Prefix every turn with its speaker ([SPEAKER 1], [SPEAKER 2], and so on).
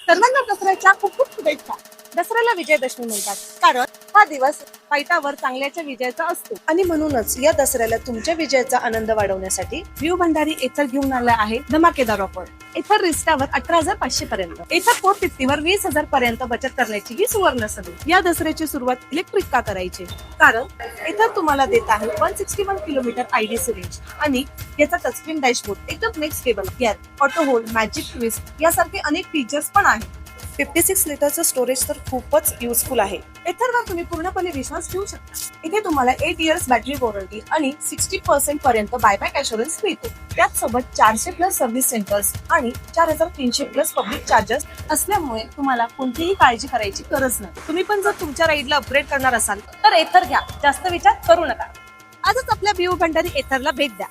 [SPEAKER 1] सर्वांना दसऱ्याच्या खूप खूप शुभेच्छा. दसऱ्याला विजयादशमी म्हणतात कारण हा दिवस वाईटावर चांगल्याच्या विजयाचा असतो
[SPEAKER 2] आणि म्हणूनच या दसऱ्याला तुमच्या विजयाचा आनंद वाढवण्यासाठी
[SPEAKER 1] व्ह्यू भंडारी एथर घेऊन आला आहे धमाकेदार ऑफर. एथर रिस्टावर 18,500 पर्यंत, एथर 450 वर 20,000 पर्यंत बचत करण्याची ही सुवर्ण संधी. या दसऱ्याची सुरुवात इलेक्ट्रिक का करायची? कारण एथर तुम्हाला देत आहे 161 किलोमीटर आयडीसी रेंज आणि याचा टचस्क्रीन डॅशबोर्ड, एकदम next stable gear, auto hold, magic twist यासारखे अनेक फीचर्स पण आहेत.
[SPEAKER 2] 56 लिटरचं स्टोरेज तर खूपच युजफुल आहे.
[SPEAKER 1] एथरवर तुम्ही पूर्णपणे विश्वास ठेवू शकता. इथे तुम्हाला 8 इयर्स बॅटरी वॉरंटी आणि 60% पर्यंत बायबॅक अशुरन्स मिळतो. त्याचसोबत 400 प्लस सर्व्हिस सेंटर्स आणि 4,300 प्लस पब्लिक चार्जेस असल्यामुळे तुम्हाला कोणतीही काळजी करायची गरज नाही. तुम्ही पण जर तुमच्या राईडला अपग्रेड करणार असाल तर एथर घ्या, जास्त विचार करू नका. आजच आपल्या व्ह्यू भंडारी एथरला भेट द्या.